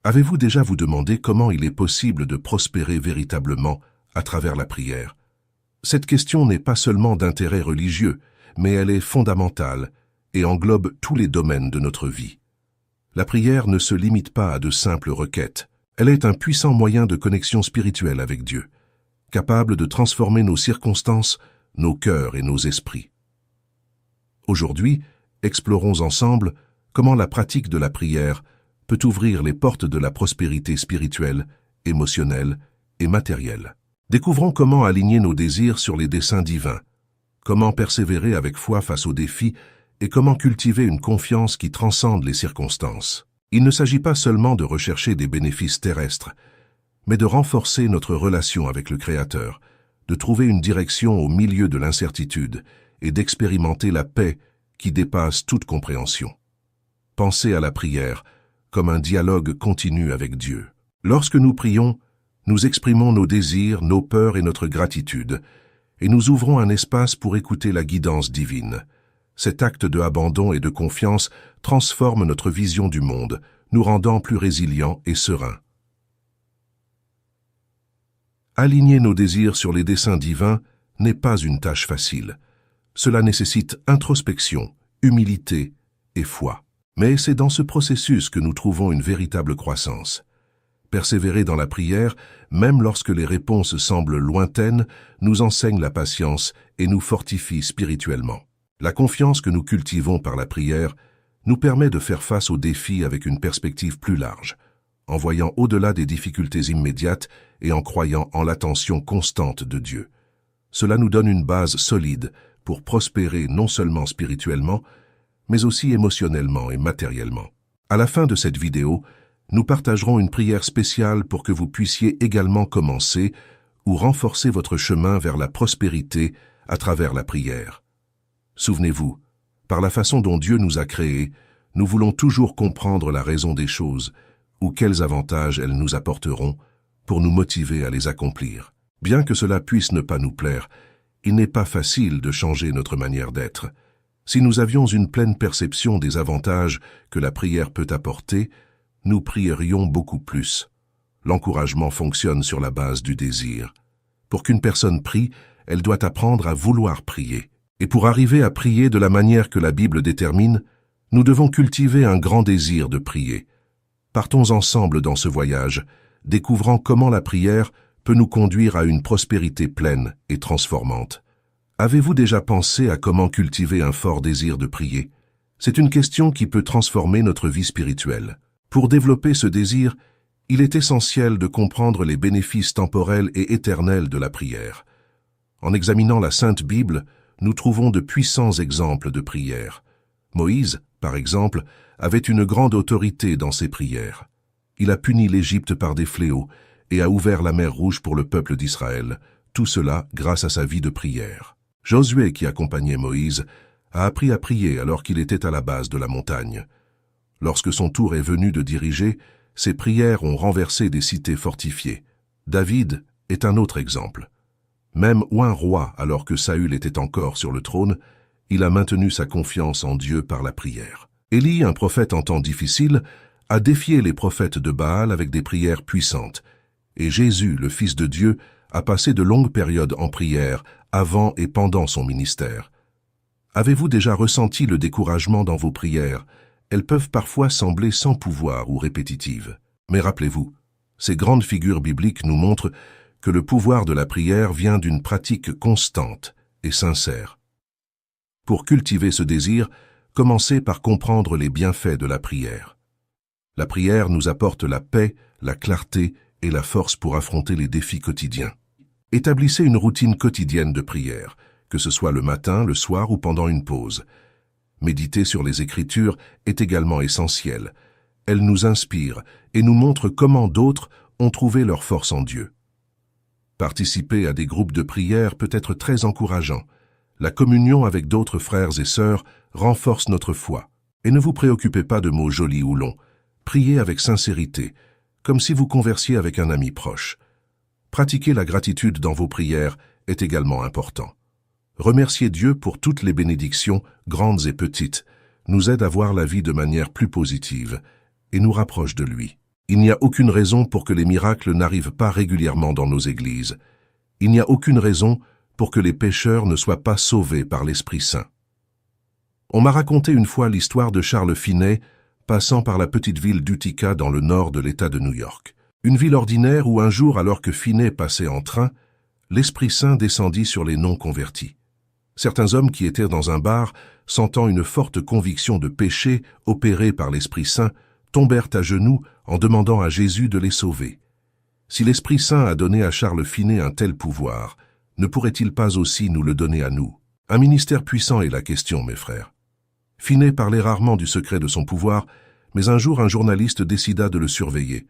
Avez-vous déjà vous demandé comment il est possible de prospérer véritablement à travers la prière? Cette question n'est pas seulement d'intérêt religieux, mais elle est fondamentale et englobe tous les domaines de notre vie. La prière ne se limite pas à de simples requêtes. Elle est un puissant moyen de connexion spirituelle avec Dieu, capable de transformer nos circonstances, nos cœurs et nos esprits. Aujourd'hui, explorons ensemble comment la pratique de la prière peut ouvrir les portes de la prospérité spirituelle, émotionnelle et matérielle. Découvrons comment aligner nos désirs sur les desseins divins, comment persévérer avec foi face aux défis et comment cultiver une confiance qui transcende les circonstances. Il ne s'agit pas seulement de rechercher des bénéfices terrestres, mais de renforcer notre relation avec le Créateur, de trouver une direction au milieu de l'incertitude et d'expérimenter la paix qui dépasse toute compréhension. Pensez à la prière comme un dialogue continu avec Dieu. Lorsque nous prions, nous exprimons nos désirs, nos peurs et notre gratitude, et nous ouvrons un espace pour écouter la guidance divine. Cet acte de abandon et de confiance transforme notre vision du monde, nous rendant plus résilients et sereins. Aligner nos désirs sur les desseins divins n'est pas une tâche facile. Cela nécessite introspection, humilité et foi. Mais c'est dans ce processus que nous trouvons une véritable croissance. Persévérer dans la prière, même lorsque les réponses semblent lointaines, nous enseigne la patience et nous fortifie spirituellement. La confiance que nous cultivons par la prière nous permet de faire face aux défis avec une perspective plus large, en voyant au-delà des difficultés immédiates et en croyant en l'attention constante de Dieu. Cela nous donne une base solide pour prospérer non seulement spirituellement, mais aussi émotionnellement et matériellement. À la fin de cette vidéo, nous partagerons une prière spéciale pour que vous puissiez également commencer ou renforcer votre chemin vers la prospérité à travers la prière. Souvenez-vous, par la façon dont Dieu nous a créés, nous voulons toujours comprendre la raison des choses ou quels avantages elles nous apporteront pour nous motiver à les accomplir. Bien que cela puisse ne pas nous plaire, il n'est pas facile de changer notre manière d'être. Si nous avions une pleine perception des avantages que la prière peut apporter, nous prierions beaucoup plus. L'encouragement fonctionne sur la base du désir. Pour qu'une personne prie, elle doit apprendre à vouloir prier. Et pour arriver à prier de la manière que la Bible détermine, nous devons cultiver un grand désir de prier. Partons ensemble dans ce voyage, découvrant comment la prière peut nous conduire à une prospérité pleine et transformante. Avez-vous déjà pensé à comment cultiver un fort désir de prier? C'est une question qui peut transformer notre vie spirituelle. Pour développer ce désir, il est essentiel de comprendre les bénéfices temporels et éternels de la prière. En examinant la Sainte Bible, nous trouvons de puissants exemples de prière. Moïse, par exemple, avait une grande autorité dans ses prières. Il a puni l'Égypte par des fléaux et a ouvert la mer Rouge pour le peuple d'Israël, tout cela grâce à sa vie de prière. Josué, qui accompagnait Moïse, a appris à prier alors qu'il était à la base de la montagne. Lorsque son tour est venu de diriger, ses prières ont renversé des cités fortifiées. David est un autre exemple. Même oint roi alors que Saül était encore sur le trône, il a maintenu sa confiance en Dieu par la prière. Élie, un prophète en temps difficile, a défié les prophètes de Baal avec des prières puissantes. Et Jésus, le Fils de Dieu, a passé de longues périodes en prière avant et pendant son ministère. Avez-vous déjà ressenti le découragement dans vos prières? Elles peuvent parfois sembler sans pouvoir ou répétitives. Mais rappelez-vous, ces grandes figures bibliques nous montrent que le pouvoir de la prière vient d'une pratique constante et sincère. Pour cultiver ce désir, commencez par comprendre les bienfaits de la prière. La prière nous apporte la paix, la clarté et la force pour affronter les défis quotidiens. Établissez une routine quotidienne de prière, que ce soit le matin, le soir ou pendant une pause. Méditer sur les Écritures est également essentiel. Elles nous inspirent et nous montrent comment d'autres ont trouvé leur force en Dieu. Participer à des groupes de prière peut être très encourageant. La communion avec d'autres frères et sœurs renforce notre foi. Et ne vous préoccupez pas de mots jolis ou longs. Priez avec sincérité, comme si vous conversiez avec un ami proche. Pratiquer la gratitude dans vos prières est également important. Remercier Dieu pour toutes les bénédictions, grandes et petites, nous aide à voir la vie de manière plus positive et nous rapproche de lui. Il n'y a aucune raison pour que les miracles n'arrivent pas régulièrement dans nos églises. Il n'y a aucune raison pour que les pécheurs ne soient pas sauvés par l'Esprit Saint. On m'a raconté une fois l'histoire de Charles Finney passant par la petite ville d'Utica dans le nord de l'État de New York. Une ville ordinaire où un jour, alors que Finney passait en train, l'Esprit Saint descendit sur les non-convertis. Certains hommes qui étaient dans un bar, sentant une forte conviction de péché opérée par l'Esprit Saint, tombèrent à genoux en demandant à Jésus de les sauver. Si l'Esprit Saint a donné à Charles Finney un tel pouvoir, ne pourrait-il pas aussi nous le donner à nous? Un ministère puissant est la question, mes frères. Finney parlait rarement du secret de son pouvoir, mais un jour un journaliste décida de le surveiller.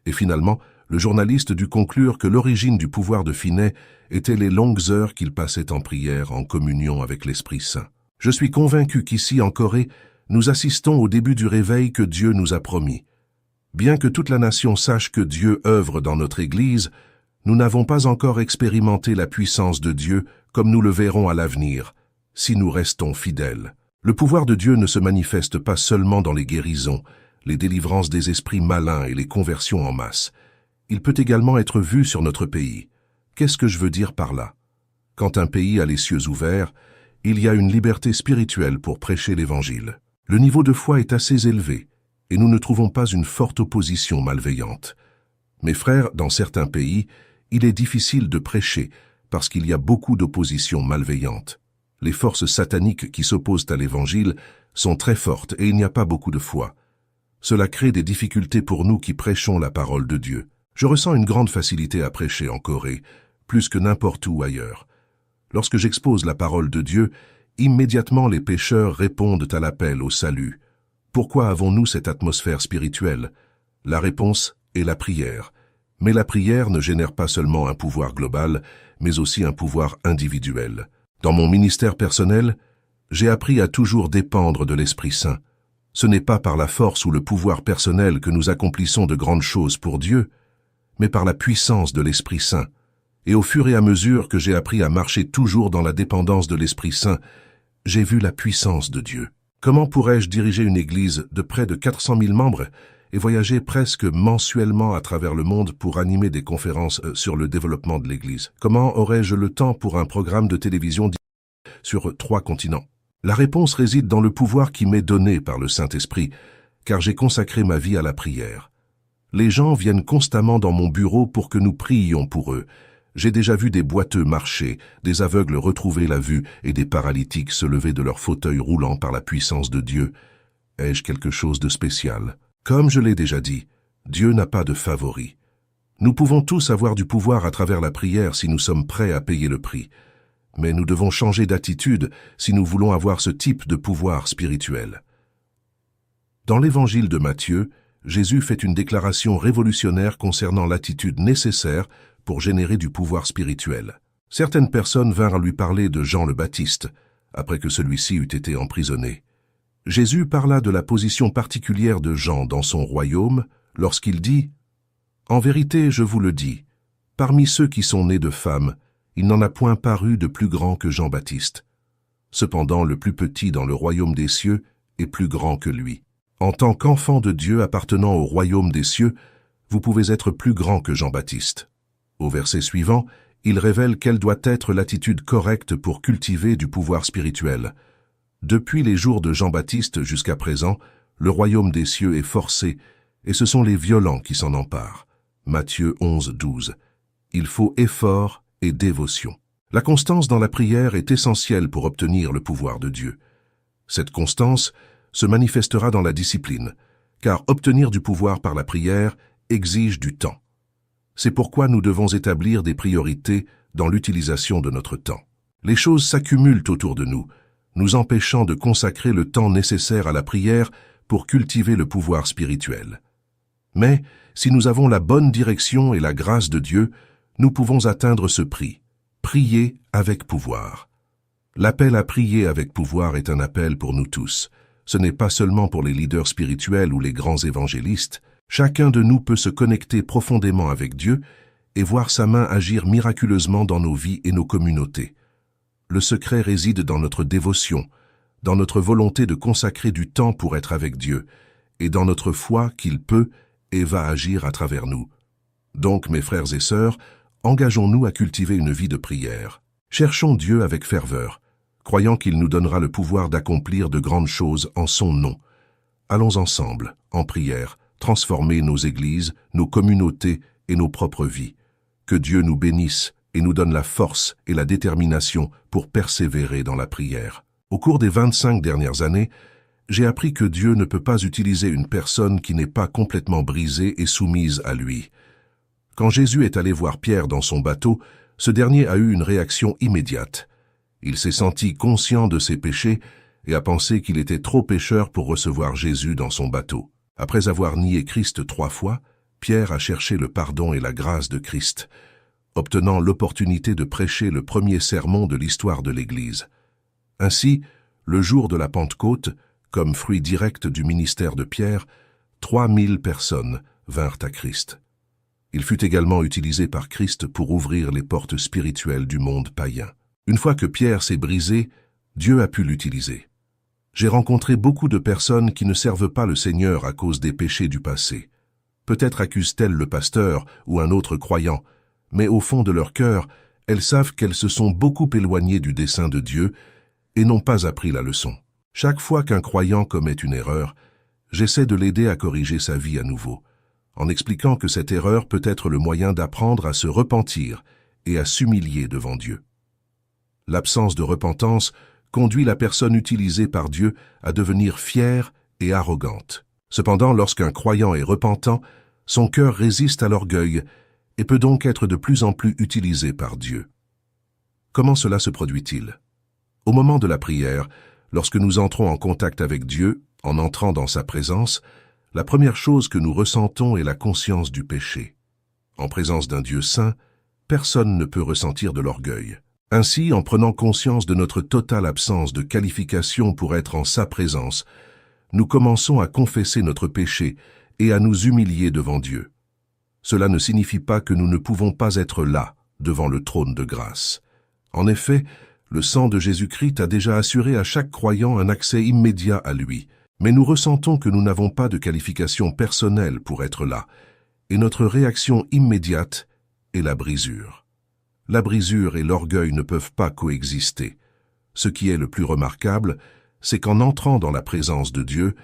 Et finalement, le journaliste dut conclure que l'origine du pouvoir de Finney était les longues heures qu'il passait en prière, en communion avec l'Esprit Saint. Je suis convaincu qu'ici, en Corée, nous assistons au début du réveil que Dieu nous a promis. Bien que toute la nation sache que Dieu œuvre dans notre Église, nous n'avons pas encore expérimenté la puissance de Dieu comme nous le verrons à l'avenir, si nous restons fidèles. Le pouvoir de Dieu ne se manifeste pas seulement dans les guérisons, les délivrances des esprits malins et les conversions en masse. Il peut également être vu sur notre pays. Qu'est-ce que je veux dire par là? Quand un pays a les cieux ouverts, il y a une liberté spirituelle pour prêcher l'Évangile. Le niveau de foi est assez élevé, et nous ne trouvons pas une forte opposition malveillante. Mes frères, dans certains pays, il est difficile de prêcher parce qu'il y a beaucoup d'opposition malveillante. Les forces sataniques qui s'opposent à l'Évangile sont très fortes et il n'y a pas beaucoup de foi. Cela crée des difficultés pour nous qui prêchons la parole de Dieu. Je ressens une grande facilité à prêcher en Corée, plus que n'importe où ailleurs. Lorsque j'expose la parole de Dieu, immédiatement les pécheurs répondent à l'appel au salut. Pourquoi avons-nous cette atmosphère spirituelle? La réponse est la prière. Mais la prière ne génère pas seulement un pouvoir global, mais aussi un pouvoir individuel. Dans mon ministère personnel, j'ai appris à toujours dépendre de l'Esprit Saint. Ce n'est pas par la force ou le pouvoir personnel que nous accomplissons de grandes choses pour Dieu, mais par la puissance de l'Esprit Saint. Et au fur et à mesure que j'ai appris à marcher toujours dans la dépendance de l'Esprit Saint, j'ai vu la puissance de Dieu. Comment pourrais-je diriger une église de près de 400 000 membres et voyager presque mensuellement à travers le monde pour animer des conférences sur le développement de l'Église? Comment aurais-je le temps pour un programme de télévision sur 3 continents? La réponse réside dans le pouvoir qui m'est donné par le Saint-Esprit, car j'ai consacré ma vie à la prière. Les gens viennent constamment dans mon bureau pour que nous prions pour eux. J'ai déjà vu des boiteux marcher, des aveugles retrouver la vue et des paralytiques se lever de leur fauteuil roulant par la puissance de Dieu. Ai-je quelque chose de spécial? Comme je l'ai déjà dit, Dieu n'a pas de favoris. Nous pouvons tous avoir du pouvoir à travers la prière si nous sommes prêts à payer le prix. Mais nous devons changer d'attitude si nous voulons avoir ce type de pouvoir spirituel. Dans l'évangile de Matthieu, Jésus fait une déclaration révolutionnaire concernant l'attitude nécessaire pour générer du pouvoir spirituel. Certaines personnes vinrent lui parler de Jean le Baptiste, après que celui-ci eut été emprisonné. Jésus parla de la position particulière de Jean dans son royaume lorsqu'il dit « En vérité, je vous le dis, parmi ceux qui sont nés de femmes, il n'en a point paru de plus grand que Jean-Baptiste. Cependant, le plus petit dans le royaume des cieux est plus grand que lui. En tant qu'enfant de Dieu appartenant au royaume des cieux, vous pouvez être plus grand que Jean-Baptiste. » Au verset suivant, il révèle quelle doit être l'attitude correcte pour cultiver du pouvoir spirituel. Depuis les jours de Jean-Baptiste jusqu'à présent, le royaume des cieux est forcé, et ce sont les violents qui s'en emparent. Matthieu 11, 12. Il faut effort et dévotion. La constance dans la prière est essentielle pour obtenir le pouvoir de Dieu. Cette constance se manifestera dans la discipline, car obtenir du pouvoir par la prière exige du temps. C'est pourquoi nous devons établir des priorités dans l'utilisation de notre temps. Les choses s'accumulent autour de nous, nous empêchant de consacrer le temps nécessaire à la prière pour cultiver le pouvoir spirituel. Mais, si nous avons la bonne direction et la grâce de Dieu, nous pouvons atteindre ce prix, prier avec pouvoir. L'appel à prier avec pouvoir est un appel pour nous tous. Ce n'est pas seulement pour les leaders spirituels ou les grands évangélistes. Chacun de nous peut se connecter profondément avec Dieu et voir sa main agir miraculeusement dans nos vies et nos communautés. Le secret réside dans notre dévotion, dans notre volonté de consacrer du temps pour être avec Dieu, et dans notre foi qu'il peut et va agir à travers nous. Donc, mes frères et sœurs, engageons-nous à cultiver une vie de prière. Cherchons Dieu avec ferveur, croyant qu'il nous donnera le pouvoir d'accomplir de grandes choses en son nom. Allons ensemble, en prière, transformer nos églises, nos communautés et nos propres vies. Que Dieu nous bénisse et nous donne la force et la détermination pour persévérer dans la prière. Au cours des 25 dernières années, j'ai appris que Dieu ne peut pas utiliser une personne qui n'est pas complètement brisée et soumise à lui. Quand Jésus est allé voir Pierre dans son bateau, ce dernier a eu une réaction immédiate. Il s'est senti conscient de ses péchés et a pensé qu'il était trop pécheur pour recevoir Jésus dans son bateau. Après avoir nié Christ 3 fois, Pierre a cherché le pardon et la grâce de Christ, obtenant l'opportunité de prêcher le premier sermon de l'histoire de l'Église. Ainsi, le jour de la Pentecôte, comme fruit direct du ministère de Pierre, 3000 personnes vinrent à Christ. Il fut également utilisé par Christ pour ouvrir les portes spirituelles du monde païen. Une fois que Pierre s'est brisé, Dieu a pu l'utiliser. J'ai rencontré beaucoup de personnes qui ne servent pas le Seigneur à cause des péchés du passé. Peut-être accusent-elles le pasteur ou un autre croyant, mais au fond de leur cœur, elles savent qu'elles se sont beaucoup éloignées du dessein de Dieu et n'ont pas appris la leçon. Chaque fois qu'un croyant commet une erreur, j'essaie de l'aider à corriger sa vie à nouveau, en expliquant que cette erreur peut être le moyen d'apprendre à se repentir et à s'humilier devant Dieu. L'absence de repentance conduit la personne utilisée par Dieu à devenir fière et arrogante. Cependant, lorsqu'un croyant est repentant, son cœur résiste à l'orgueil et peut donc être de plus en plus utilisé par Dieu. Comment cela se produit-il? Au moment de la prière, lorsque nous entrons en contact avec Dieu, en entrant dans sa présence, la première chose que nous ressentons est la conscience du péché. En présence d'un Dieu saint, personne ne peut ressentir de l'orgueil. Ainsi, en prenant conscience de notre totale absence de qualification pour être en sa présence, nous commençons à confesser notre péché et à nous humilier devant Dieu. Cela ne signifie pas que nous ne pouvons pas être là, devant le trône de grâce. En effet, le sang de Jésus-Christ a déjà assuré à chaque croyant un accès immédiat à lui, mais nous ressentons que nous n'avons pas de qualification personnelle pour être là, et notre réaction immédiate est la brisure. La brisure et l'orgueil ne peuvent pas coexister. Ce qui est le plus remarquable, c'est qu'en entrant dans la présence de Dieu,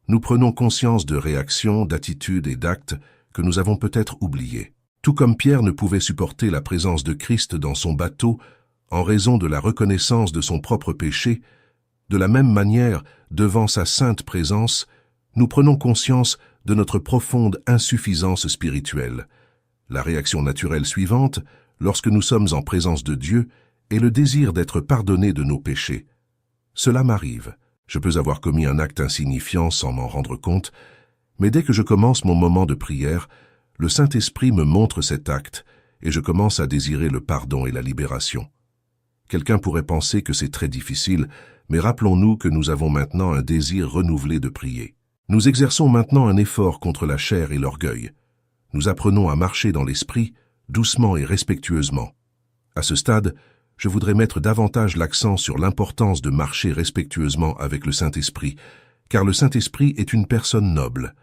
nous prenons conscience de réactions, d'attitudes et d'actes que nous avons peut-être oubliés. Tout comme Pierre ne pouvait supporter la présence de Christ dans son bateau en raison de la reconnaissance de son propre péché, de la même manière, devant sa sainte présence, nous prenons conscience de notre profonde insuffisance spirituelle. La réaction naturelle suivante, lorsque nous sommes en présence de Dieu, est le désir d'être pardonné de nos péchés. Cela m'arrive. Je peux avoir commis un acte insignifiant sans m'en rendre compte, mais dès que je commence mon moment de prière, le Saint-Esprit me montre cet acte et je commence à désirer le pardon et la libération. Quelqu'un pourrait penser que c'est très difficile, mais rappelons-nous que nous avons maintenant un désir renouvelé de prier. Nous exerçons maintenant un effort contre la chair et l'orgueil. Nous apprenons à marcher dans l'esprit, doucement et respectueusement. À ce stade, je voudrais mettre davantage l'accent sur l'importance de marcher respectueusement avec le Saint-Esprit, car le Saint-Esprit est une personne noble.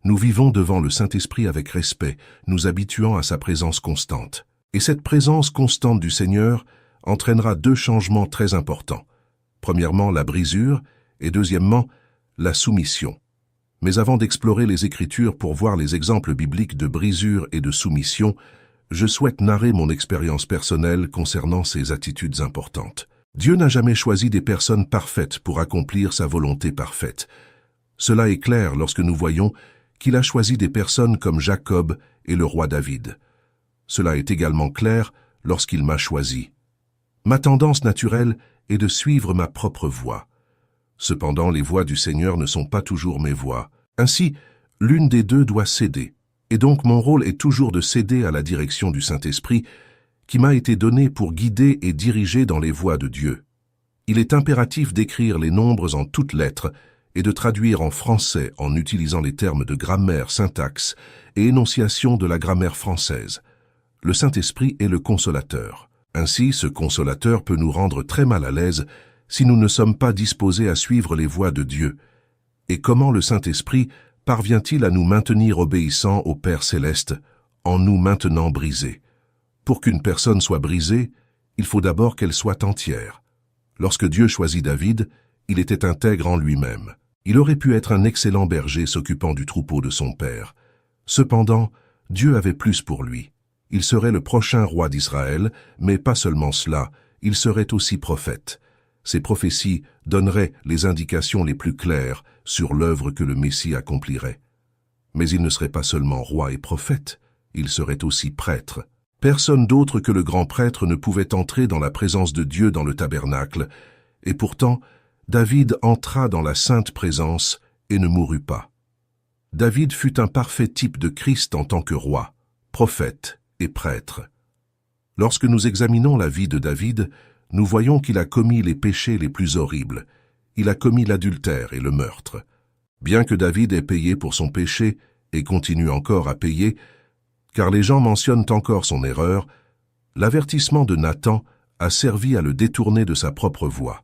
Nous vivons devant le Saint-Esprit avec respect, nous habituant à sa présence constante. Et cette présence constante du Seigneur entraînera 2 changements très importants. Premièrement, la brisure, et deuxièmement, la soumission. Mais avant d'explorer les Écritures pour voir les exemples bibliques de brisure et de soumission, je souhaite narrer mon expérience personnelle concernant ces attitudes importantes. Dieu n'a jamais choisi des personnes parfaites pour accomplir sa volonté parfaite. Cela est clair lorsque nous voyons qu'il a choisi des personnes comme Jacob et le roi David. Cela est également clair lorsqu'il m'a choisi. Ma tendance naturelle est de suivre ma propre voie. Cependant, les voies du Seigneur ne sont pas toujours mes voies. Ainsi, l'une des deux doit céder. Et donc mon rôle est toujours de céder à la direction du Saint-Esprit qui m'a été donné pour guider et diriger dans les voies de Dieu. Il est impératif d'écrire les nombres en toutes lettres et de traduire en français en utilisant les termes de grammaire, syntaxe et énonciation de la grammaire française. Le Saint-Esprit est le consolateur. Ainsi, ce consolateur peut nous rendre très mal à l'aise si nous ne sommes pas disposés à suivre les voies de Dieu. Et comment le Saint-Esprit parvient-il à nous maintenir obéissants au Père céleste en nous maintenant brisés? Pour qu'une personne soit brisée, il faut d'abord qu'elle soit entière. Lorsque Dieu choisit David, il était intègre en lui-même. Il aurait pu être un excellent berger s'occupant du troupeau de son père. Cependant, Dieu avait plus pour lui. Il serait le prochain roi d'Israël, mais pas seulement cela, il serait aussi prophète. Ses prophéties donneraient les indications les plus claires sur l'œuvre que le Messie accomplirait. Mais il ne serait pas seulement roi et prophète, il serait aussi prêtre. Personne d'autre que le grand prêtre ne pouvait entrer dans la présence de Dieu dans le tabernacle, et pourtant, David entra dans la sainte présence et ne mourut pas. David fut un parfait type de Christ en tant que roi, prophète et prêtre. Lorsque nous examinons la vie de David, nous voyons qu'il a commis les péchés les plus horribles. Il a commis l'adultère et le meurtre. Bien que David ait payé pour son péché et continue encore à payer, car les gens mentionnent encore son erreur, l'avertissement de Nathan a servi à le détourner de sa propre voie.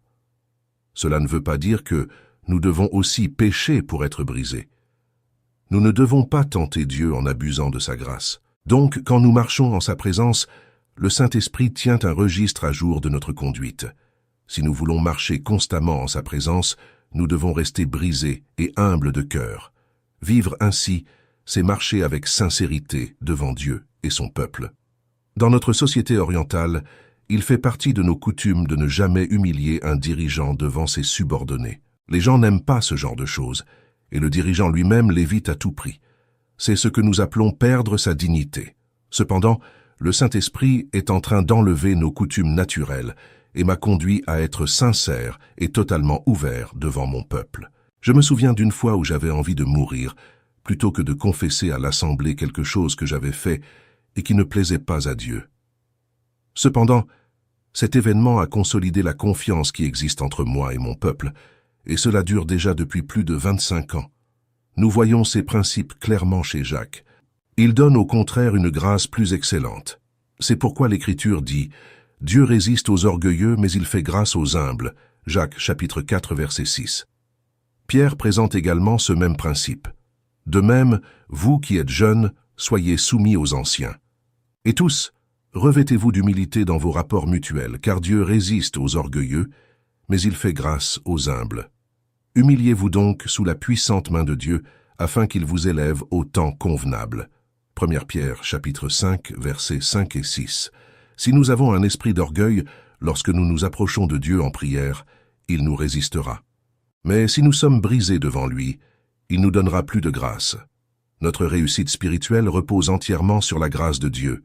Cela ne veut pas dire que nous devons aussi pécher pour être brisés. Nous ne devons pas tenter Dieu en abusant de sa grâce. Donc, quand nous marchons en sa présence, le Saint-Esprit tient un registre à jour de notre conduite. Si nous voulons marcher constamment en sa présence, nous devons rester brisés et humbles de cœur. Vivre ainsi, c'est marcher avec sincérité devant Dieu et son peuple. Dans notre société orientale, il fait partie de nos coutumes de ne jamais humilier un dirigeant devant ses subordonnés. Les gens n'aiment pas ce genre de choses, et le dirigeant lui-même l'évite à tout prix. C'est ce que nous appelons perdre sa dignité. Cependant, le Saint-Esprit est en train d'enlever nos coutumes naturelles et m'a conduit à être sincère et totalement ouvert devant mon peuple. Je me souviens d'une fois où j'avais envie de mourir, plutôt que de confesser à l'assemblée quelque chose que j'avais fait et qui ne plaisait pas à Dieu. Cependant, cet événement a consolidé la confiance qui existe entre moi et mon peuple, et cela dure déjà depuis plus de 25 ans. Nous voyons ces principes clairement chez Jacques. Il donne au contraire une grâce plus excellente. C'est pourquoi l'Écriture dit « Dieu résiste aux orgueilleux, mais il fait grâce aux humbles » Jacques chapitre 4 verset 6. Pierre présente également ce même principe. De même, vous qui êtes jeunes, soyez soumis aux anciens. Et tous, revêtez-vous d'humilité dans vos rapports mutuels, car Dieu résiste aux orgueilleux, mais il fait grâce aux humbles. Humiliez-vous donc sous la puissante main de Dieu, afin qu'il vous élève au temps convenable. 1 Pierre, chapitre 5, versets 5 et 6. Si nous avons un esprit d'orgueil, lorsque nous nous approchons de Dieu en prière, il nous résistera. Mais si nous sommes brisés devant lui, il nous donnera plus de grâce. Notre réussite spirituelle repose entièrement sur la grâce de Dieu.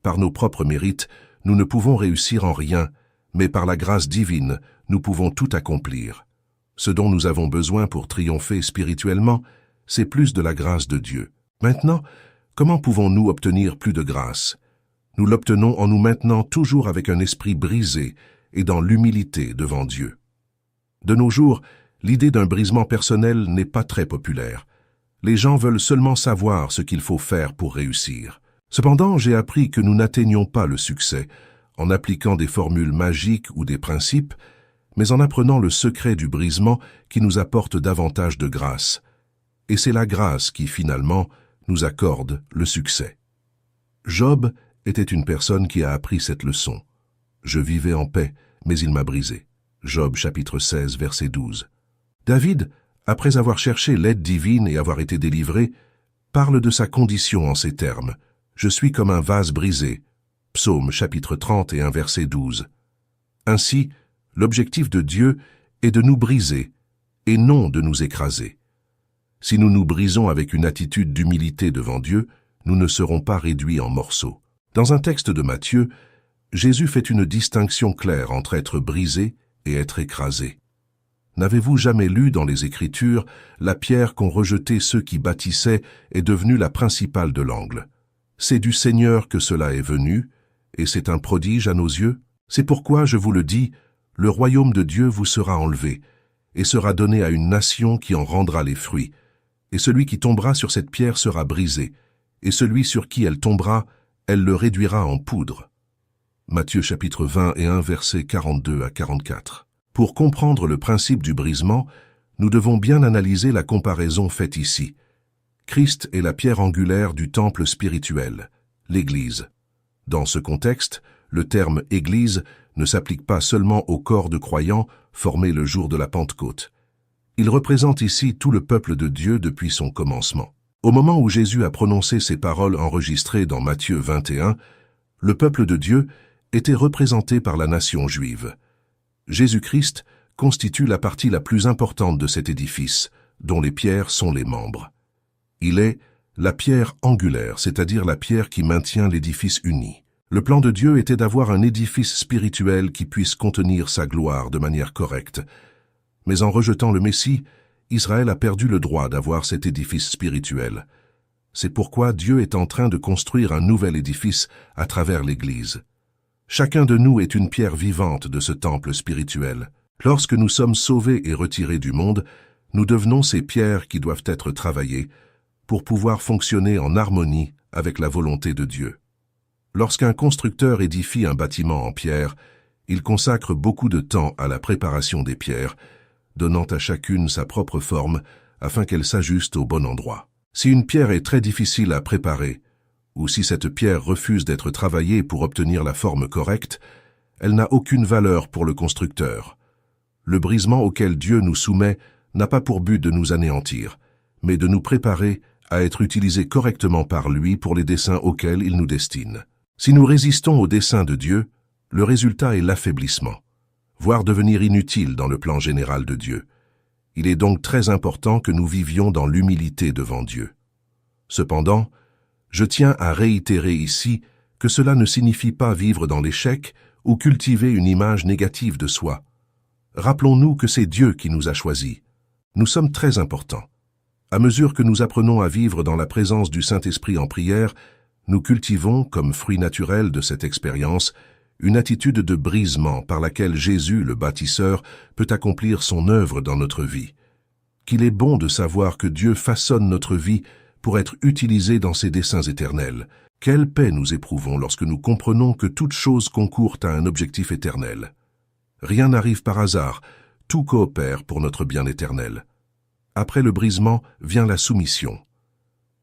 Par nos propres mérites, nous ne pouvons réussir en rien, mais par la grâce divine, nous pouvons tout accomplir. Ce dont nous avons besoin pour triompher spirituellement, c'est plus de la grâce de Dieu. Maintenant, comment pouvons-nous obtenir plus de grâce? Nous l'obtenons en nous maintenant toujours avec un esprit brisé et dans l'humilité devant Dieu. De nos jours, l'idée d'un brisement personnel n'est pas très populaire. Les gens veulent seulement savoir ce qu'il faut faire pour réussir. Cependant, j'ai appris que nous n'atteignons pas le succès en appliquant des formules magiques ou des principes, mais en apprenant le secret du brisement qui nous apporte davantage de grâce. Et c'est la grâce qui, finalement, nous accorde le succès. Job était une personne qui a appris cette leçon. Je vivais en paix, mais il m'a brisé. Job chapitre 16, verset 12. David, après avoir cherché l'aide divine et avoir été délivré, parle de sa condition en ces termes. Je suis comme un vase brisé. Psaume chapitre 31, verset 12. Ainsi, l'objectif de Dieu est de nous briser et non de nous écraser. Si nous nous brisons avec une attitude d'humilité devant Dieu, nous ne serons pas réduits en morceaux. Dans un texte de Matthieu, Jésus fait une distinction claire entre être brisé et être écrasé. N'avez-vous jamais lu dans les Écritures la pierre qu'ont rejetée ceux qui bâtissaient est devenue la principale de l'angle? C'est du Seigneur que cela est venu, et c'est un prodige à nos yeux. C'est pourquoi, je vous le dis, le royaume de Dieu vous sera enlevé, et sera donné à une nation qui en rendra les fruits. Et celui qui tombera sur cette pierre sera brisé, et celui sur qui elle tombera, elle le réduira en poudre. Matthieu chapitre 21, versets 42 à 44. Pour comprendre le principe du brisement, nous devons bien analyser la comparaison faite ici, Christ est la pierre angulaire du temple spirituel, l'Église. Dans ce contexte, le terme « Église » ne s'applique pas seulement au corps de croyants formé le jour de la Pentecôte. Il représente ici tout le peuple de Dieu depuis son commencement. Au moment où Jésus a prononcé ces paroles enregistrées dans Matthieu 21, le peuple de Dieu était représenté par la nation juive. Jésus-Christ constitue la partie la plus importante de cet édifice, dont les pierres sont les membres. Il est la pierre angulaire, c'est-à-dire la pierre qui maintient l'édifice uni. Le plan de Dieu était d'avoir un édifice spirituel qui puisse contenir sa gloire de manière correcte. Mais en rejetant le Messie, Israël a perdu le droit d'avoir cet édifice spirituel. C'est pourquoi Dieu est en train de construire un nouvel édifice à travers l'Église. Chacun de nous est une pierre vivante de ce temple spirituel. Lorsque nous sommes sauvés et retirés du monde, nous devenons ces pierres qui doivent être travaillées pour pouvoir fonctionner en harmonie avec la volonté de Dieu. Lorsqu'un constructeur édifie un bâtiment en pierre, il consacre beaucoup de temps à la préparation des pierres, donnant à chacune sa propre forme afin qu'elle s'ajuste au bon endroit. Si une pierre est très difficile à préparer, ou si cette pierre refuse d'être travaillée pour obtenir la forme correcte, elle n'a aucune valeur pour le constructeur. Le brisement auquel Dieu nous soumet n'a pas pour but de nous anéantir, mais de nous préparer à être utilisés correctement par lui pour les desseins auxquels il nous destine. Si nous résistons aux desseins de Dieu, le résultat est l'affaiblissement, voire devenir inutile dans le plan général de Dieu. Il est donc très important que nous vivions dans l'humilité devant Dieu. Cependant, je tiens à réitérer ici que cela ne signifie pas vivre dans l'échec ou cultiver une image négative de soi. Rappelons-nous que c'est Dieu qui nous a choisis. Nous sommes très importants. À mesure que nous apprenons à vivre dans la présence du Saint-Esprit en prière, nous cultivons, comme fruit naturel de cette expérience, une attitude de brisement par laquelle Jésus, le bâtisseur, peut accomplir son œuvre dans notre vie. Qu'il est bon de savoir que Dieu façonne notre vie pour être utilisée dans ses desseins éternels. Quelle paix nous éprouvons lorsque nous comprenons que toute chose concourt à un objectif éternel. Rien n'arrive par hasard, tout coopère pour notre bien éternel. Après le brisement vient la soumission.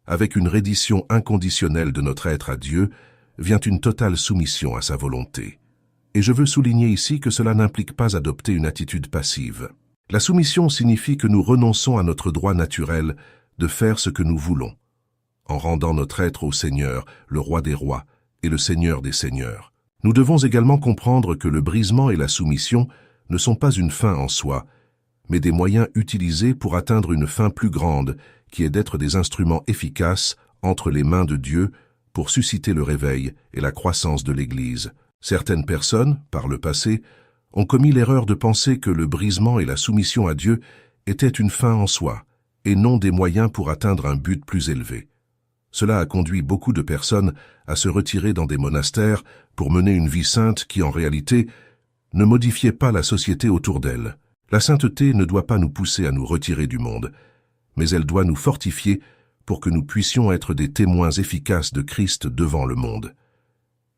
Avec une reddition inconditionnelle de notre être à Dieu, vient une totale soumission à sa volonté. Et je veux souligner ici que cela n'implique pas adopter une attitude passive. La soumission signifie que nous renonçons à notre droit naturel de faire ce que nous voulons, en rendant notre être au Seigneur, le Roi des rois et le Seigneur des seigneurs. Nous devons également comprendre que le brisement et la soumission ne sont pas une fin en soi, mais des moyens utilisés pour atteindre une fin plus grande, qui est d'être des instruments efficaces entre les mains de Dieu pour susciter le réveil et la croissance de l'Église. Certaines personnes, par le passé, ont commis l'erreur de penser que le brisement et la soumission à Dieu étaient une fin en soi, et non des moyens pour atteindre un but plus élevé. Cela a conduit beaucoup de personnes à se retirer dans des monastères pour mener une vie sainte qui, en réalité, ne modifiait pas la société autour d'elle. La sainteté ne doit pas nous pousser à nous retirer du monde, mais elle doit nous fortifier pour que nous puissions être des témoins efficaces de Christ devant le monde.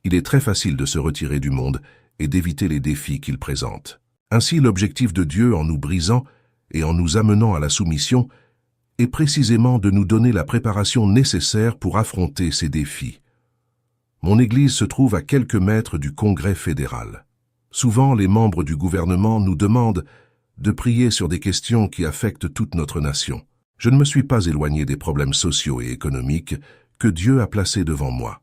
Il est très facile de se retirer du monde et d'éviter les défis qu'il présente. Ainsi, l'objectif de Dieu en nous brisant et en nous amenant à la soumission est précisément de nous donner la préparation nécessaire pour affronter ces défis. Mon Église se trouve à quelques mètres du Congrès fédéral. Souvent, les membres du gouvernement nous demandent de prier sur des questions qui affectent toute notre nation. Je ne me suis pas éloigné des problèmes sociaux et économiques que Dieu a placés devant moi.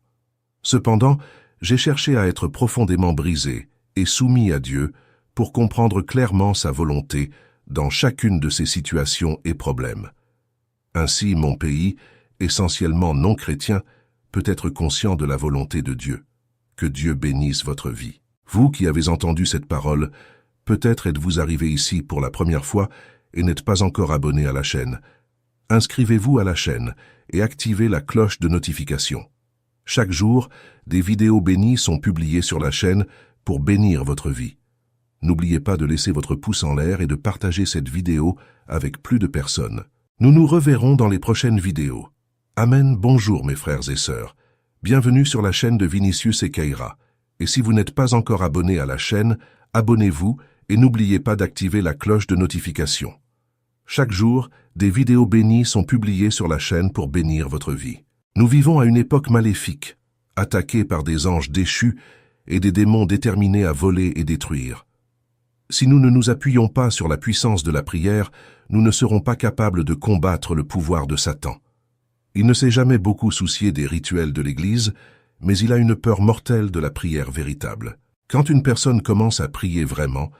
Cependant, j'ai cherché à être profondément brisé et soumis à Dieu pour comprendre clairement sa volonté dans chacune de ces situations et problèmes. Ainsi, mon pays, essentiellement non chrétien, peut être conscient de la volonté de Dieu. Que Dieu bénisse votre vie. Vous qui avez entendu cette parole, peut-être êtes-vous arrivé ici pour la première fois et n'êtes pas encore abonné à la chaîne. Inscrivez-vous à la chaîne et activez la cloche de notification. Chaque jour, des vidéos bénies sont publiées sur la chaîne pour bénir votre vie. N'oubliez pas de laisser votre pouce en l'air et de partager cette vidéo avec plus de personnes. Nous nous reverrons dans les prochaines vidéos. Amen, bonjour mes frères et sœurs. Bienvenue sur la chaîne de Vinicius et Keira. Et si vous n'êtes pas encore abonné à la chaîne, abonnez-vous et n'oubliez pas d'activer la cloche de notification. Chaque jour, des vidéos bénies sont publiées sur la chaîne pour bénir votre vie. Nous vivons à une époque maléfique, attaquée par des anges déchus et des démons déterminés à voler et détruire. Si nous ne nous appuyons pas sur la puissance de la prière, nous ne serons pas capables de combattre le pouvoir de Satan. Il ne s'est jamais beaucoup soucié des rituels de l'Église, mais il a une peur mortelle de la prière véritable. Quand une personne commence à prier vraiment,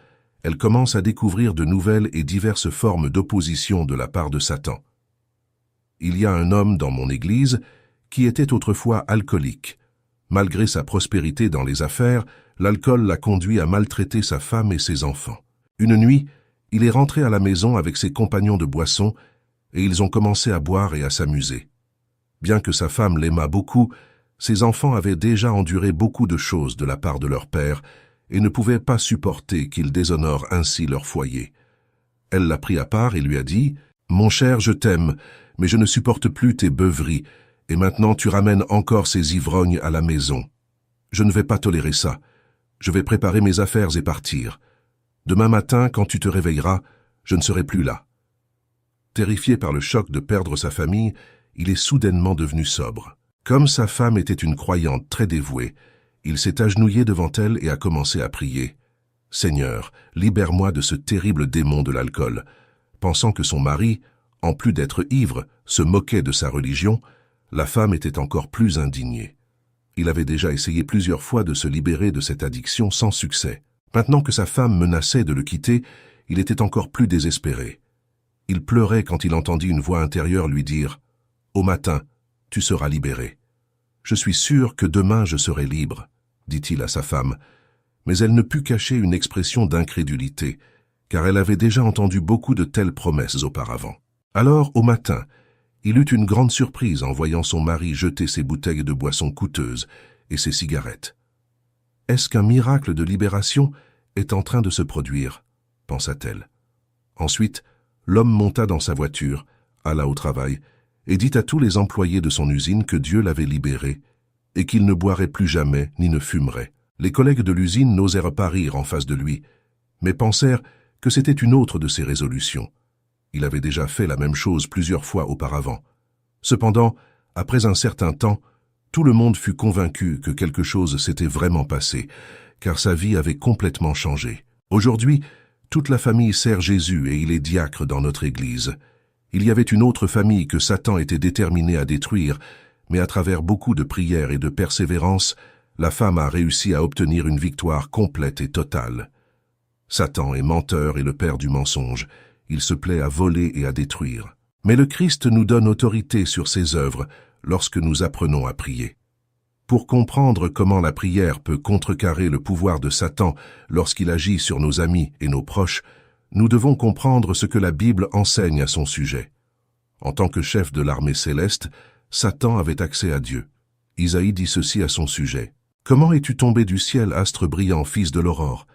elle commence à découvrir de nouvelles et diverses formes d'opposition de la part de Satan. Il y a un homme dans mon Église qui était autrefois alcoolique. Malgré sa prospérité dans les affaires, l'alcool l'a conduit à maltraiter sa femme et ses enfants. Une nuit, il est rentré à la maison avec ses compagnons de boisson et ils ont commencé à boire et à s'amuser. Bien que sa femme l'aimât beaucoup, ses enfants avaient déjà enduré beaucoup de choses de la part de leur père et ne pouvaient pas supporter qu'il déshonore ainsi leur foyer. Elle l'a pris à part et lui a dit « Mon cher, je t'aime, mais je ne supporte plus tes beuveries, et maintenant tu ramènes encore ces ivrognes à la maison. Je ne vais pas tolérer ça. Je vais préparer mes affaires et partir. Demain matin, quand tu te réveilleras, je ne serai plus là. » Terrifié par le choc de perdre sa famille, il est soudainement devenu sobre. Comme sa femme était une croyante très dévouée, il s'est agenouillé devant elle et a commencé à prier. « Seigneur, libère-moi de ce terrible démon de l'alcool. » Pensant que son mari, en plus d'être ivre, se moquait de sa religion, la femme était encore plus indignée. Il avait déjà essayé plusieurs fois de se libérer de cette addiction sans succès. Maintenant que sa femme menaçait de le quitter, il était encore plus désespéré. Il pleurait quand il entendit une voix intérieure lui dire « Au matin, tu seras libéré. » « Je suis sûr que demain je serai libre, » dit-il à sa femme, mais elle ne put cacher une expression d'incrédulité, car elle avait déjà entendu beaucoup de telles promesses auparavant. Alors, au matin, il eut une grande surprise en voyant son mari jeter ses bouteilles de boissons coûteuses et ses cigarettes. « Est-ce qu'un miracle de libération est en train de se produire ?» pensa-t-elle. Ensuite, l'homme monta dans sa voiture, alla au travail, et dit à tous les employés de son usine que Dieu l'avait libéré et qu'il ne boirait plus jamais ni ne fumerait. Les collègues de l'usine n'osèrent pas rire en face de lui, mais pensèrent que c'était une autre de ses résolutions. Il avait déjà fait la même chose plusieurs fois auparavant. Cependant, après un certain temps, tout le monde fut convaincu que quelque chose s'était vraiment passé, car sa vie avait complètement changé. Aujourd'hui, toute la famille sert Jésus et il est diacre dans notre Église. Il y avait une autre famille que Satan était déterminé à détruire, mais à travers beaucoup de prières et de persévérance, la femme a réussi à obtenir une victoire complète et totale. Satan est menteur et le père du mensonge. Il se plaît à voler et à détruire. Mais le Christ nous donne autorité sur ses œuvres lorsque nous apprenons à prier. Pour comprendre comment la prière peut contrecarrer le pouvoir de Satan lorsqu'il agit sur nos amis et nos proches, nous devons comprendre ce que la Bible enseigne à son sujet. En tant que chef de l'armée céleste, Satan avait accès à Dieu. Isaïe dit ceci à son sujet. « Comment es-tu tombé du ciel, astre brillant, fils de l'aurore?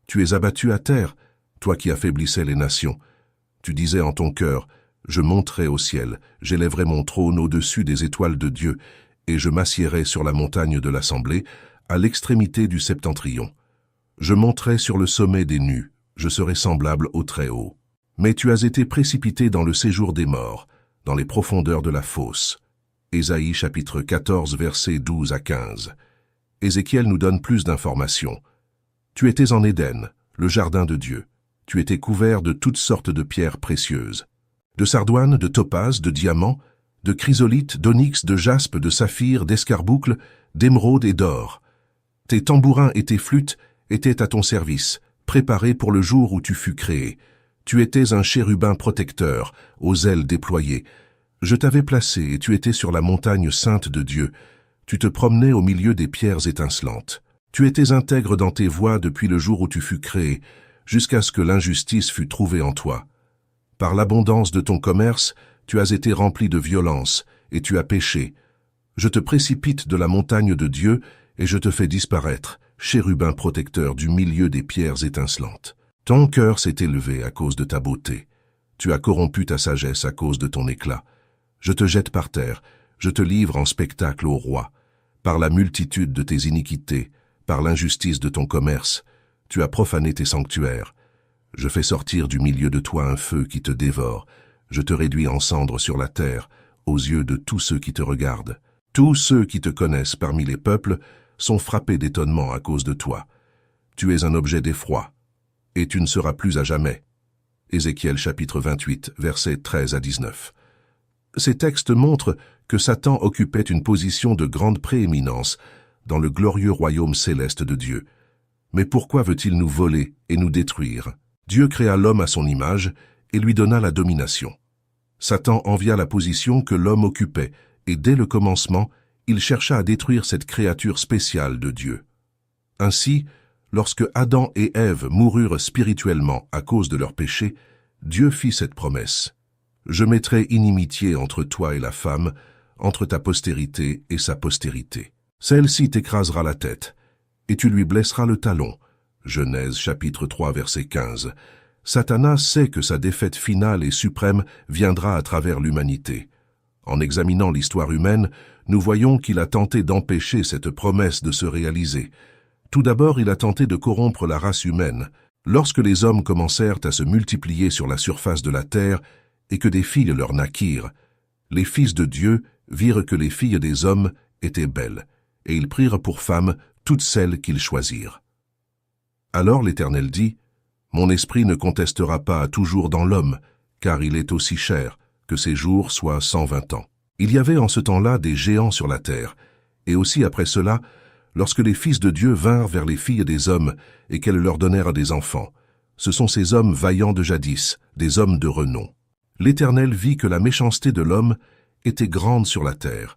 Tu es abattu à terre, toi qui affaiblissais les nations. Tu disais en ton cœur, je monterai au ciel, j'élèverai mon trône au-dessus des étoiles de Dieu, et je m'assiérai sur la montagne de l'assemblée, à l'extrémité du septentrion. Je monterai sur le sommet des nues. Je serai semblable au Très-Haut. Mais tu as été précipité dans le séjour des morts, dans les profondeurs de la fosse. » Ésaïe chapitre 14, versets 12 à 15. Ézéchiel nous donne plus d'informations. « Tu étais en Éden, le jardin de Dieu. Tu étais couvert de toutes sortes de pierres précieuses. De sardoine, de topaze, de diamant, de chrysolite, d'onyx, de jaspe, de saphir, d'escarboucle, d'émeraude et d'or. Tes tambourins et tes flûtes étaient à ton service, préparé pour le jour où tu fus créé. Tu étais un chérubin protecteur, aux ailes déployées. Je t'avais placé et tu étais sur la montagne sainte de Dieu. Tu te promenais au milieu des pierres étincelantes. Tu étais intègre dans tes voies depuis le jour où tu fus créé, jusqu'à ce que l'injustice fût trouvée en toi. Par l'abondance de ton commerce, tu as été rempli de violence, et tu as péché. Je te précipite de la montagne de Dieu, et je te fais disparaître, chérubin protecteur du milieu des pierres étincelantes. Ton cœur s'est élevé à cause de ta beauté. Tu as corrompu ta sagesse à cause de ton éclat. Je te jette par terre, je te livre en spectacle au roi. Par la multitude de tes iniquités, par l'injustice de ton commerce, tu as profané tes sanctuaires. Je fais sortir du milieu de toi un feu qui te dévore. Je te réduis en cendres sur la terre, aux yeux de tous ceux qui te regardent. Tous ceux qui te connaissent parmi les peuples sont frappés d'étonnement à cause de toi. Tu es un objet d'effroi, et tu ne seras plus à jamais. Ézéchiel chapitre 28, versets 13 à 19. Ces textes montrent que Satan occupait une position de grande prééminence dans le glorieux royaume céleste de Dieu. Mais pourquoi veut-il nous voler et nous détruire? Dieu créa l'homme à son image et lui donna la domination. Satan envia la position que l'homme occupait, et dès le commencement, il chercha à détruire cette créature spéciale de Dieu. Ainsi, lorsque Adam et Ève moururent spirituellement à cause de leur péché, Dieu fit cette promesse. « Je mettrai inimitié entre toi et la femme, entre ta postérité et sa postérité. Celle-ci t'écrasera la tête, et tu lui blesseras le talon. » Genèse chapitre 3 verset 15. Satanas sait que sa défaite finale et suprême viendra à travers l'humanité. En examinant l'histoire humaine, nous voyons qu'il a tenté d'empêcher cette promesse de se réaliser. Tout d'abord, il a tenté de corrompre la race humaine. Lorsque les hommes commencèrent à se multiplier sur la surface de la terre et que des filles leur naquirent, les fils de Dieu virent que les filles des hommes étaient belles, et ils prirent pour femmes toutes celles qu'ils choisirent. Alors l'Éternel dit, « Mon esprit ne contestera pas toujours dans l'homme, car il est aussi cher, que ses jours soient 120 ans. » Il y avait en ce temps-là des géants sur la terre, et aussi après cela, lorsque les fils de Dieu vinrent vers les filles des hommes et qu'elles leur donnèrent des enfants. Ce sont ces hommes vaillants de jadis, des hommes de renom. L'Éternel vit que la méchanceté de l'homme était grande sur la terre,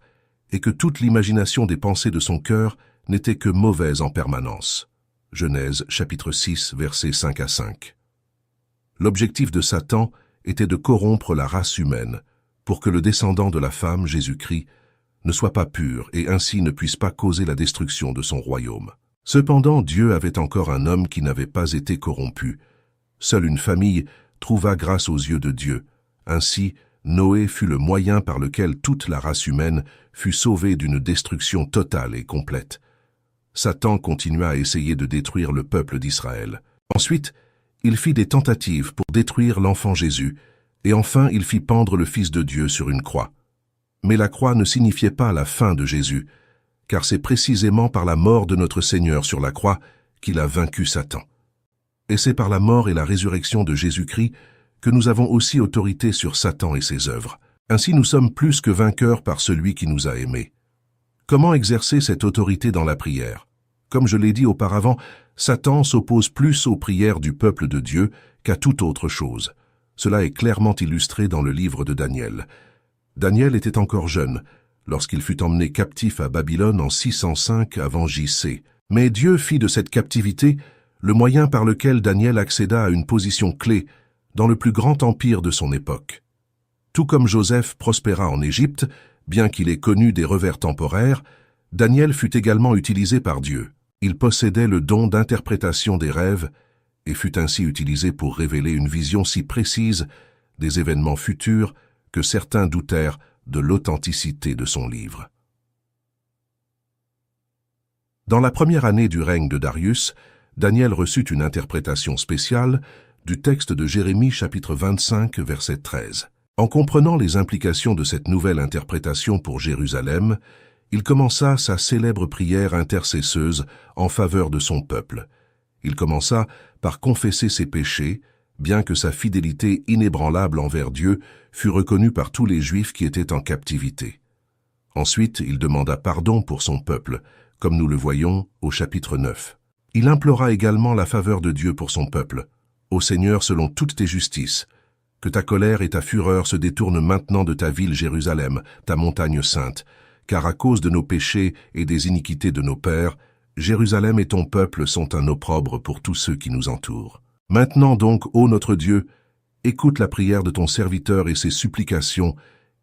et que toute l'imagination des pensées de son cœur n'était que mauvaise en permanence. Genèse chapitre 6, versets 5 à 5. L'objectif de Satan était de corrompre la race humaine, pour que le descendant de la femme, Jésus-Christ, ne soit pas pur et ainsi ne puisse pas causer la destruction de son royaume. Cependant, Dieu avait encore un homme qui n'avait pas été corrompu. Seule une famille trouva grâce aux yeux de Dieu. Ainsi, Noé fut le moyen par lequel toute la race humaine fut sauvée d'une destruction totale et complète. Satan continua à essayer de détruire le peuple d'Israël. Ensuite, il fit des tentatives pour détruire l'enfant Jésus, et enfin il fit pendre le Fils de Dieu sur une croix. Mais la croix ne signifiait pas la fin de Jésus, car c'est précisément par la mort de notre Seigneur sur la croix qu'il a vaincu Satan. Et c'est par la mort et la résurrection de Jésus-Christ que nous avons aussi autorité sur Satan et ses œuvres. Ainsi nous sommes plus que vainqueurs par celui qui nous a aimés. Comment exercer cette autorité dans la prière? Comme je l'ai dit auparavant, Satan s'oppose plus aux prières du peuple de Dieu qu'à toute autre chose. Cela est clairement illustré dans le livre de Daniel. Daniel était encore jeune, lorsqu'il fut emmené captif à Babylone en 605 avant J.C. Mais Dieu fit de cette captivité le moyen par lequel Daniel accéda à une position clé dans le plus grand empire de son époque. Tout comme Joseph prospéra en Égypte, bien qu'il ait connu des revers temporaires, Daniel fut également utilisé par Dieu. Il possédait le don d'interprétation des rêves et fut ainsi utilisé pour révéler une vision si précise des événements futurs que certains doutèrent de l'authenticité de son livre. Dans la première année du règne de Darius, Daniel reçut une interprétation spéciale du texte de Jérémie chapitre 25 verset 13. En comprenant les implications de cette nouvelle interprétation pour Jérusalem, il commença sa célèbre prière intercesseuse en faveur de son peuple. Il commença par confesser ses péchés, bien que sa fidélité inébranlable envers Dieu fût reconnue par tous les Juifs qui étaient en captivité. Ensuite, il demanda pardon pour son peuple, comme nous le voyons au chapitre 9. Il implora également la faveur de Dieu pour son peuple. « Ô Seigneur, selon toutes tes justices, que ta colère et ta fureur se détournent maintenant de ta ville Jérusalem, ta montagne sainte, car à cause de nos péchés et des iniquités de nos pères, Jérusalem et ton peuple sont un opprobre pour tous ceux qui nous entourent. Maintenant donc, ô notre Dieu, écoute la prière de ton serviteur et ses supplications,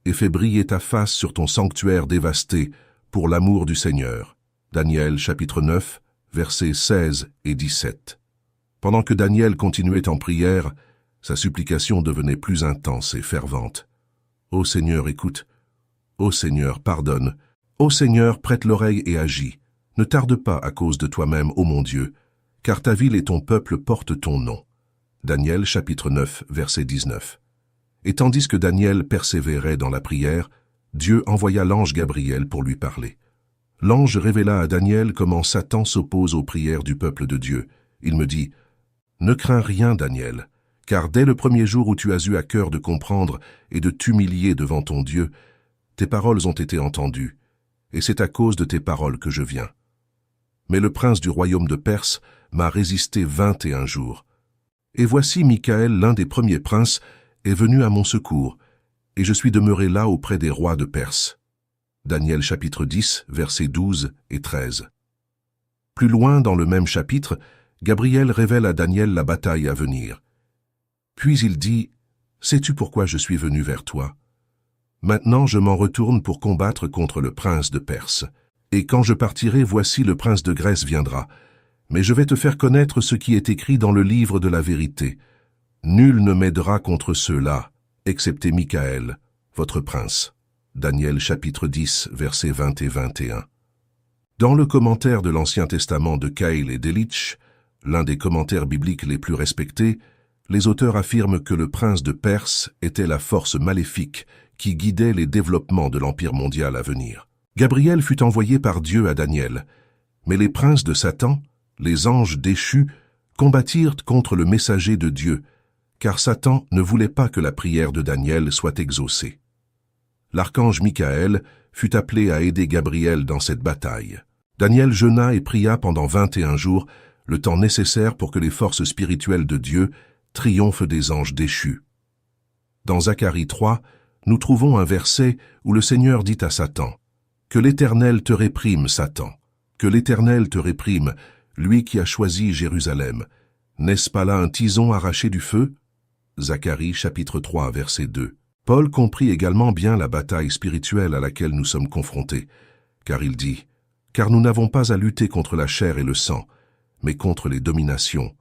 et fais briller ta face sur ton sanctuaire dévasté, pour l'amour du Seigneur. » Daniel chapitre 9, versets 16 et 17. Pendant que Daniel continuait en prière, sa supplication devenait plus intense et fervente. « Ô Seigneur, écoute. Ô Seigneur, pardonne. Ô Seigneur, prête l'oreille et agis. Ne tarde pas à cause de toi-même, ô mon Dieu, car ta ville et ton peuple portent ton nom. » Daniel chapitre 9, verset 19. Et tandis que Daniel persévérait dans la prière, Dieu envoya l'ange Gabriel pour lui parler. L'ange révéla à Daniel comment Satan s'oppose aux prières du peuple de Dieu. Il me dit, « Ne crains rien, Daniel, car dès le premier jour où tu as eu à cœur de comprendre et de t'humilier devant ton Dieu, tes paroles ont été entendues, et c'est à cause de tes paroles que je viens. Mais le prince du royaume de Perse m'a résisté 21 jours. Et voici Michaël, l'un des premiers princes, est venu à mon secours, et je suis demeuré là auprès des rois de Perse. » Daniel chapitre 10, versets 12 et 13. Plus loin dans le même chapitre, Gabriel révèle à Daniel la bataille à venir. Puis il dit, « Sais-tu pourquoi je suis venu vers toi? Maintenant je m'en retourne pour combattre contre le prince de Perse. Et quand je partirai, voici le prince de Grèce viendra. Mais je vais te faire connaître ce qui est écrit dans le livre de la vérité. Nul ne m'aidera contre ceux-là, excepté Michaël, votre prince. » Daniel chapitre 10, versets 20 et 21. Dans le commentaire de l'Ancien Testament de Keil et Delitzsch, l'un des commentaires bibliques les plus respectés, les auteurs affirment que le prince de Perse était la force maléfique qui guidait les développements de l'Empire mondial à venir. Gabriel fut envoyé par Dieu à Daniel, mais les princes de Satan, les anges déchus, combattirent contre le messager de Dieu, car Satan ne voulait pas que la prière de Daniel soit exaucée. L'archange Michaël fut appelé à aider Gabriel dans cette bataille. Daniel jeûna et pria pendant 21 jours, le temps nécessaire pour que les forces spirituelles de Dieu triomphent des anges déchus. Dans Zacharie 3, nous trouvons un verset où le Seigneur dit à Satan, « Que l'Éternel te réprime, Satan, que l'Éternel te réprime, lui qui a choisi Jérusalem. N'est-ce pas là un tison arraché du feu ?» Zacharie chapitre 3, verset 2. Paul comprit également bien la bataille spirituelle à laquelle nous sommes confrontés, car il dit « Car nous n'avons pas à lutter contre la chair et le sang, mais contre les dominations,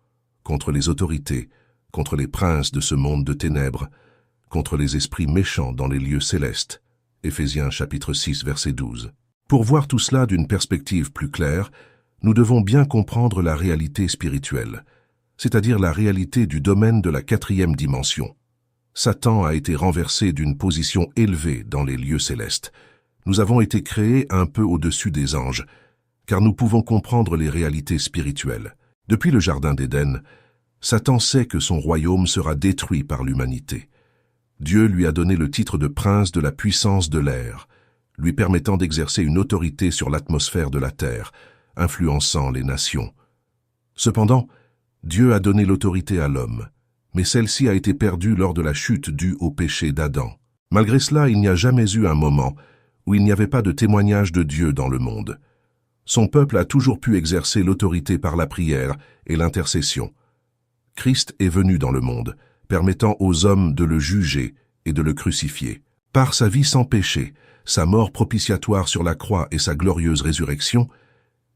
contre les autorités, contre les princes de ce monde de ténèbres, contre les esprits méchants dans les lieux célestes. » Éphésiens chapitre 6, verset 12. Pour voir tout cela d'une perspective plus claire, nous devons bien comprendre la réalité spirituelle, c'est-à-dire la réalité du domaine de la 4e dimension. Satan a été renversé d'une position élevée dans les lieux célestes. Nous avons été créés un peu au-dessus des anges, car nous pouvons comprendre les réalités spirituelles. Depuis le Jardin d'Éden, Satan sait que son royaume sera détruit par l'humanité. Dieu lui a donné le titre de prince de la puissance de l'air, lui permettant d'exercer une autorité sur l'atmosphère de la terre, influençant les nations. Cependant, Dieu a donné l'autorité à l'homme, mais celle-ci a été perdue lors de la chute due au péché d'Adam. Malgré cela, il n'y a jamais eu un moment où il n'y avait pas de témoignage de Dieu dans le monde. Son peuple a toujours pu exercer l'autorité par la prière et l'intercession. Christ est venu dans le monde, permettant aux hommes de le juger et de le crucifier. Par sa vie sans péché, sa mort propitiatoire sur la croix et sa glorieuse résurrection,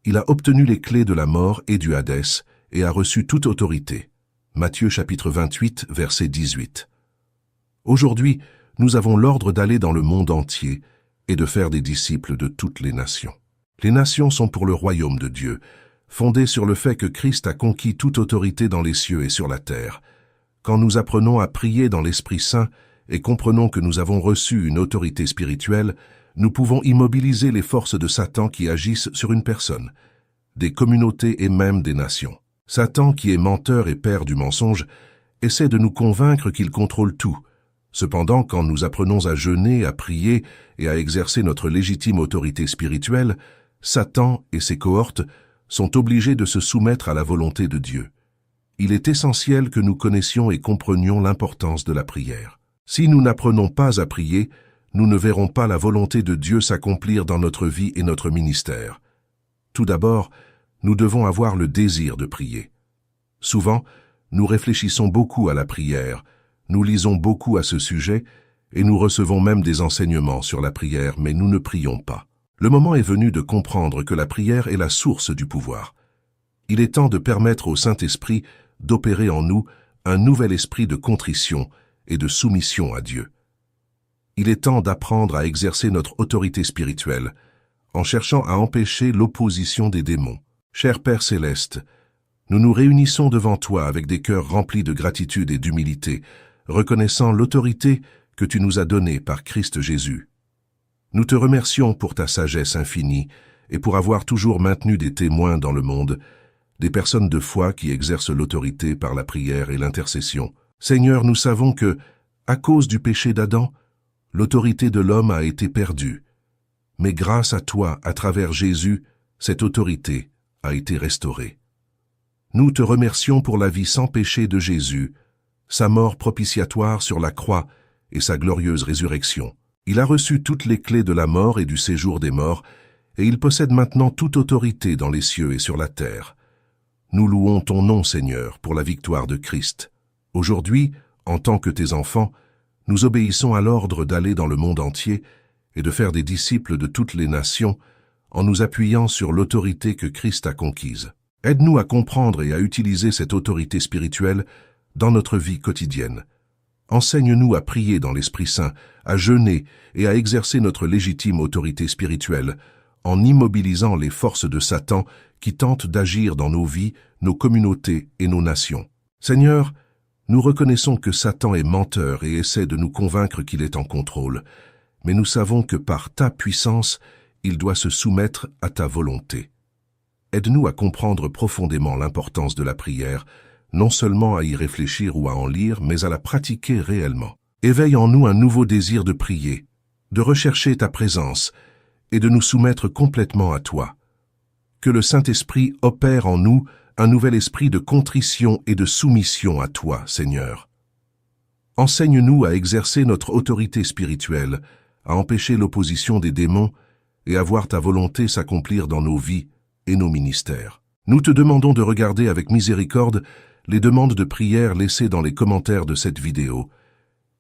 il a obtenu les clés de la mort et du Hadès et a reçu toute autorité. Matthieu chapitre 28, verset 18. Aujourd'hui, nous avons l'ordre d'aller dans le monde entier et de faire des disciples de toutes les nations. Les nations sont pour le royaume de Dieu, fondé sur le fait que Christ a conquis toute autorité dans les cieux et sur la terre. Quand nous apprenons à prier dans l'Esprit Saint et comprenons que nous avons reçu une autorité spirituelle, nous pouvons immobiliser les forces de Satan qui agissent sur une personne, des communautés et même des nations. Satan, qui est menteur et père du mensonge, essaie de nous convaincre qu'il contrôle tout. Cependant, quand nous apprenons à jeûner, à prier et à exercer notre légitime autorité spirituelle, Satan et ses cohortes sont obligés de se soumettre à la volonté de Dieu. Il est essentiel que nous connaissions et comprenions l'importance de la prière. Si nous n'apprenons pas à prier, nous ne verrons pas la volonté de Dieu s'accomplir dans notre vie et notre ministère. Tout d'abord, nous devons avoir le désir de prier. Souvent, nous réfléchissons beaucoup à la prière, nous lisons beaucoup à ce sujet et nous recevons même des enseignements sur la prière, mais nous ne prions pas. Le moment est venu de comprendre que la prière est la source du pouvoir. Il est temps de permettre au Saint-Esprit d'opérer en nous un nouvel esprit de contrition et de soumission à Dieu. Il est temps d'apprendre à exercer notre autorité spirituelle en cherchant à empêcher l'opposition des démons. Cher Père Céleste, Nous nous réunissons devant toi avec des cœurs remplis de gratitude et d'humilité, reconnaissant l'autorité que tu nous as donnée par Christ Jésus. Nous te remercions pour ta sagesse infinie et pour avoir toujours maintenu des témoins dans le monde, des personnes de foi qui exercent l'autorité par la prière et l'intercession. Seigneur, nous savons que, à cause du péché d'Adam, l'autorité de l'homme a été perdue. Mais grâce à toi, à travers Jésus, cette autorité a été restaurée. Nous te remercions pour la vie sans péché de Jésus, sa mort propitiatoire sur la croix et sa glorieuse résurrection. Il a reçu toutes les clés de la mort et du séjour des morts, et il possède maintenant toute autorité dans les cieux et sur la terre. Nous louons ton nom, Seigneur, pour la victoire de Christ. Aujourd'hui, en tant que tes enfants, nous obéissons à l'ordre d'aller dans le monde entier et de faire des disciples de toutes les nations en nous appuyant sur l'autorité que Christ a conquise. Aide-nous à comprendre et à utiliser cette autorité spirituelle dans notre vie quotidienne. Enseigne-nous à prier dans l'Esprit Saint, à jeûner et à exercer notre légitime autorité spirituelle en immobilisant les forces de Satan qui tentent d'agir dans nos vies, nos communautés et nos nations. Seigneur, nous reconnaissons que Satan est menteur et essaie de nous convaincre qu'il est en contrôle, mais nous savons que par ta puissance, il doit se soumettre à ta volonté. Aide-nous à comprendre profondément l'importance de la prière, non seulement à y réfléchir ou à en lire, mais à la pratiquer réellement. Éveille en nous un nouveau désir de prier, de rechercher ta présence et de nous soumettre complètement à toi. Que le Saint-Esprit opère en nous un nouvel esprit de contrition et de soumission à toi, Seigneur. Enseigne-nous à exercer notre autorité spirituelle, à empêcher l'opposition des démons et à voir ta volonté s'accomplir dans nos vies et nos ministères. Nous te demandons de regarder avec miséricorde les demandes de prière laissées dans les commentaires de cette vidéo.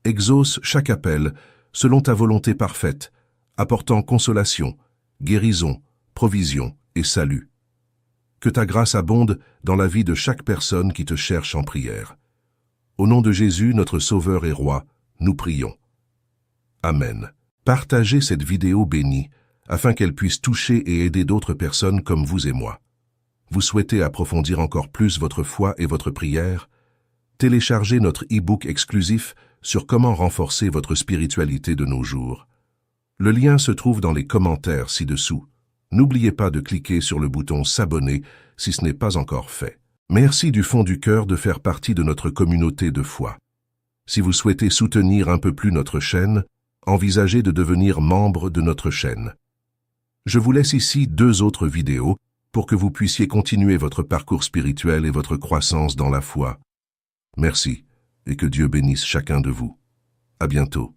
Exauce chaque appel selon ta volonté parfaite, apportant consolation, guérison, provision et salut. Que ta grâce abonde dans la vie de chaque personne qui te cherche en prière. Au nom de Jésus, notre Sauveur et Roi, nous prions. Amen. Partagez cette vidéo bénie afin qu'elle puisse toucher et aider d'autres personnes comme vous et moi. Vous souhaitez approfondir encore plus votre foi et votre prière? Téléchargez notre e-book exclusif sur comment renforcer votre spiritualité de nos jours. Le lien se trouve dans les commentaires ci-dessous. N'oubliez pas de cliquer sur le bouton s'abonner si ce n'est pas encore fait. Merci du fond du cœur de faire partie de notre communauté de foi. Si vous souhaitez soutenir un peu plus notre chaîne, envisagez de devenir membre de notre chaîne. Je vous laisse ici 2 autres vidéos pour que vous puissiez continuer votre parcours spirituel et votre croissance dans la foi. Merci et que Dieu bénisse chacun de vous. À bientôt.